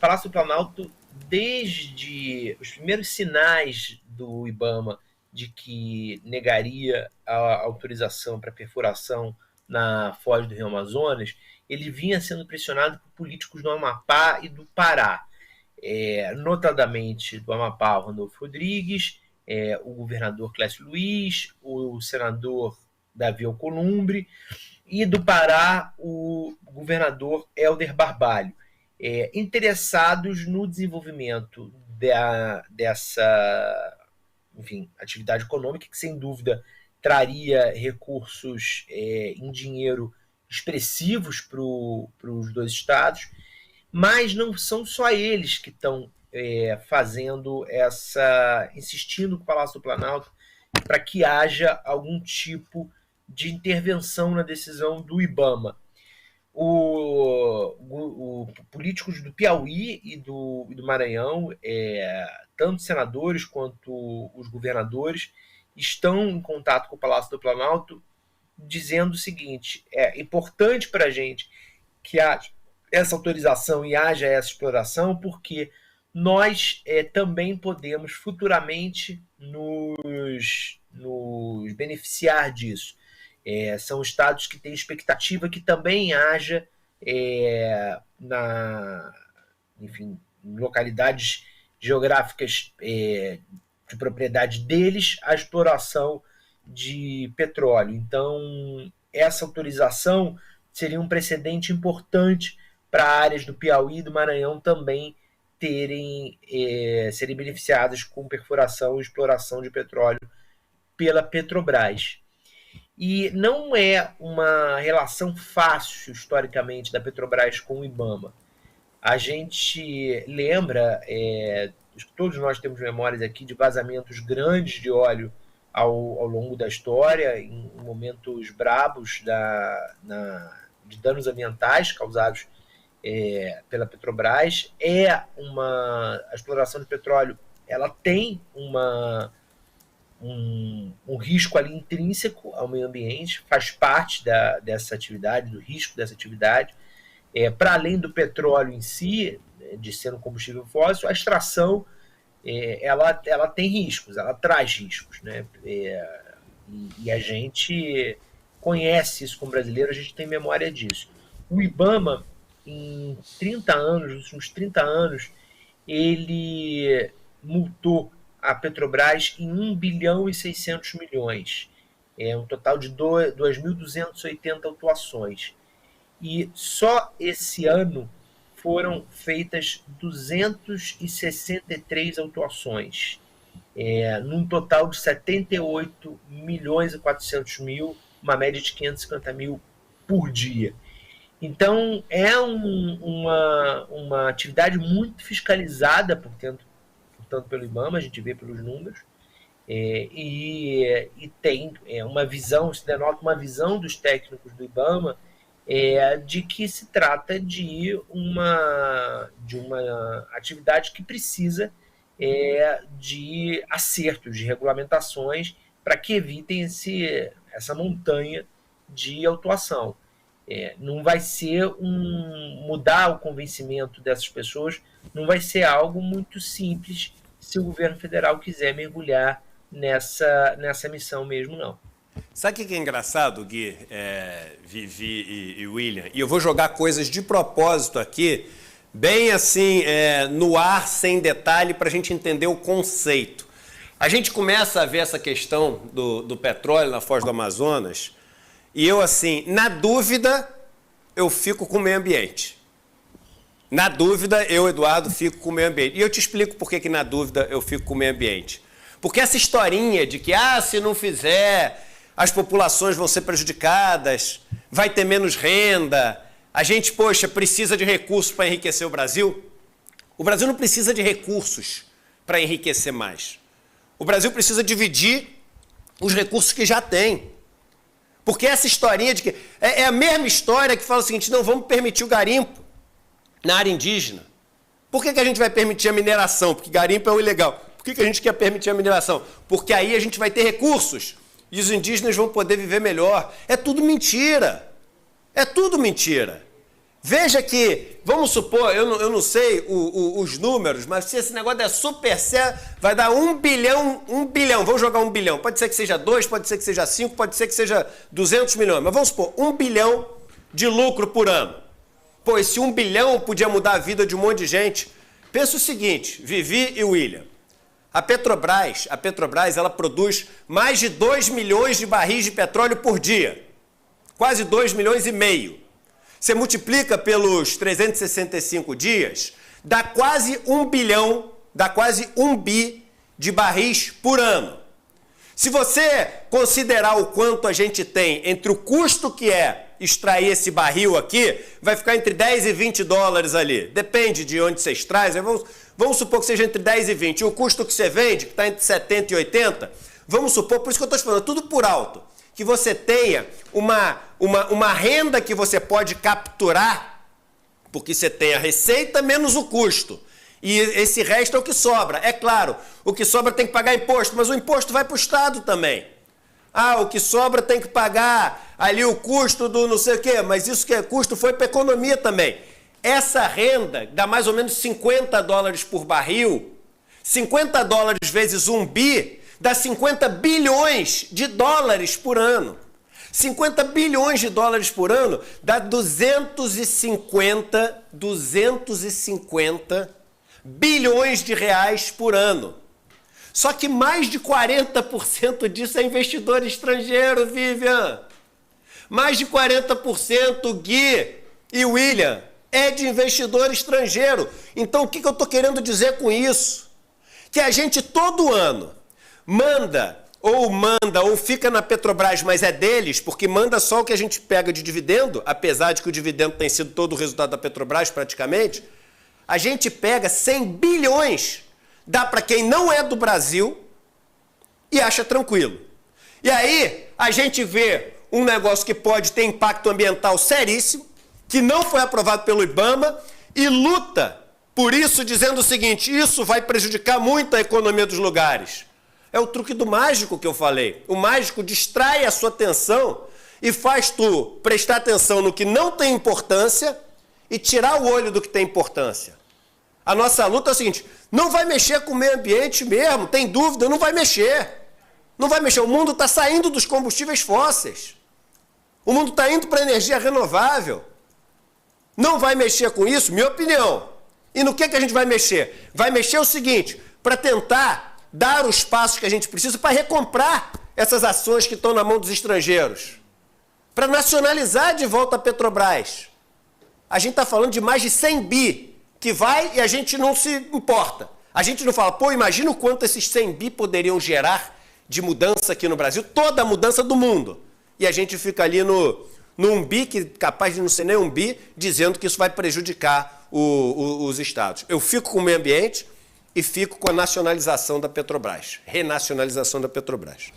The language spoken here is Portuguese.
Palácio do Planalto, desde os primeiros sinais do IBAMA de que negaria a autorização para perfuração na foz do Rio Amazonas, ele vinha sendo pressionado por políticos do Amapá e do Pará, notadamente do Amapá, o Randolfo Rodrigues, o governador Clécio Luiz, o senador Davi Alcolumbre, e do Pará, o governador Helder Barbalho, interessados no desenvolvimento dessa, enfim, atividade econômica, que sem dúvida traria recursos em dinheiro expressivos para os dois estados, mas não são só eles que estão fazendo insistindo com o Palácio do Planalto para que haja algum tipo de intervenção na decisão do IBAMA. Políticos do Piauí e do Maranhão, tanto senadores quanto os governadores, estão em contato com o Palácio do Planalto, dizendo o seguinte: é importante para a gente que haja essa autorização e haja essa exploração, porque nós também podemos futuramente nos beneficiar disso. São estados que têm expectativa que também haja, enfim, em localidades geográficas de propriedade deles, a exploração de petróleo. Então, essa autorização seria um precedente importante para áreas do Piauí e do Maranhão também serem beneficiadas com perfuração e exploração de petróleo pela Petrobras. E não é uma relação fácil, historicamente, da Petrobras com o IBAMA. A gente lembra, todos nós temos memórias aqui de vazamentos grandes de óleo ao longo da história, em momentos brabos de danos ambientais causados pela Petrobras. A exploração de petróleo, ela tem um risco ali intrínseco ao meio ambiente, faz parte dessa atividade, do risco dessa atividade. Para além do petróleo em si, de ser um combustível fóssil, a extração ela tem riscos, ela traz riscos, né? E a gente conhece isso como brasileiro, a gente tem memória disso. O IBAMA, em 30 anos, nos últimos 30 anos, ele multou a Petrobras em 1 bilhão e 600 milhões. Um total de 2.280 autuações. E só esse ano foram feitas 263 autuações, num total de 78 milhões e 400 mil, uma média de 550 mil por dia. Então, é uma atividade muito fiscalizada, portanto, pelo IBAMA, a gente vê pelos números, e tem uma visão, se denota uma visão dos técnicos do IBAMA, de que se trata de uma atividade que precisa de acertos, de regulamentações, para que evitem essa montanha de autuação. Não vai ser mudar o convencimento dessas pessoas, não vai ser algo muito simples se o governo federal quiser mergulhar nessa missão mesmo, não. Sabe o que é engraçado, Gui, Vivi e William? E eu vou jogar coisas de propósito aqui, bem assim, no ar, sem detalhe, para a gente entender o conceito. A gente começa a ver essa questão do petróleo na Foz do Amazonas, e eu, assim, na dúvida, eu fico com o meio ambiente. Na dúvida, eu, Eduardo, fico com o meio ambiente. E eu te explico por que na dúvida eu fico com o meio ambiente. Porque essa historinha de que, se não fizer, as populações vão ser prejudicadas, vai ter menos renda, a gente, precisa de recursos para enriquecer o Brasil. O Brasil não precisa de recursos para enriquecer mais. O Brasil precisa dividir os recursos que já tem. Porque essa historinha de que... É a mesma história que fala o seguinte: não, vamos permitir o garimpo na área indígena. Por que a gente vai permitir a mineração? Porque garimpo é o ilegal. Por que a gente quer permitir a mineração? Porque aí a gente vai ter recursos e os indígenas vão poder viver melhor. É tudo mentira. É tudo mentira. Veja que, vamos supor, eu não sei os números, mas se esse negócio é super sério, vai dar 1 bilhão, vamos jogar 1 bilhão. Pode ser que seja 2, pode ser que seja 5, pode ser que seja 200 milhões, mas vamos supor, 1 bilhão de lucro por ano. Pô, esse 1 bilhão podia mudar a vida de um monte de gente. Pensa o seguinte, Vivi e William, a Petrobras, ela produz mais de 2 milhões de barris de petróleo por dia, quase 2 milhões e meio. Você multiplica pelos 365 dias, dá quase 1 bilhão, dá quase 1 bi de barris por ano. Se você considerar o quanto a gente tem entre o custo que é extrair esse barril aqui, vai ficar entre 10 e 20 dólares ali. Depende de onde você extrai, vamos supor que seja entre 10 e 20. E o custo que você vende, que está entre 70 e 80, vamos supor, por isso que eu estou te falando, tudo por alto, que você tenha uma renda que você pode capturar, porque você tem a receita menos o custo. E esse resto é o que sobra. É claro, o que sobra tem que pagar imposto, mas o imposto vai para o Estado também. Ah, o que sobra tem que pagar ali o custo do não sei o quê, mas isso que é custo foi para a economia também. Essa renda dá mais ou menos 50 dólares por barril, 50 dólares vezes 1 bi, dá 50 bilhões de dólares por ano. 50 bilhões de dólares por ano dá 250 bilhões de reais por ano. Só que mais de 40% disso é investidor estrangeiro, Vivian. Mais de 40%, Gui e William, é de investidor estrangeiro. Então, o que eu estou querendo dizer com isso? Que a gente todo ano manda ou fica na Petrobras, mas é deles, porque manda só o que a gente pega de dividendo, apesar de que o dividendo tem sido todo o resultado da Petrobras praticamente, a gente pega 100 bilhões, dá para quem não é do Brasil e acha tranquilo. E aí a gente vê um negócio que pode ter impacto ambiental seríssimo, que não foi aprovado pelo IBAMA e luta por isso, dizendo o seguinte, isso vai prejudicar muito a economia dos lugares. É o truque do mágico que eu falei. O mágico distrai a sua atenção e faz tu prestar atenção no que não tem importância e tirar o olho do que tem importância. A nossa luta é o seguinte, não vai mexer com o meio ambiente mesmo, tem dúvida, não vai mexer. Não vai mexer, o mundo está saindo dos combustíveis fósseis. O mundo está indo para a energia renovável. Não vai mexer com isso, minha opinião. E no que a gente vai mexer? Vai mexer o seguinte, para tentar dar os passos que a gente precisa para recomprar essas ações que estão na mão dos estrangeiros. Para nacionalizar de volta a Petrobras. A gente está falando de mais de 100 bi, que vai e a gente não se importa. A gente não fala, pô, imagina o quanto esses 100 bi poderiam gerar de mudança aqui no Brasil, toda a mudança do mundo. E a gente fica ali no 1 bi, que capaz de não ser nem 1 bi, dizendo que isso vai prejudicar os estados. Eu fico com o meio ambiente e fico com a nacionalização da Petrobras, renacionalização da Petrobras.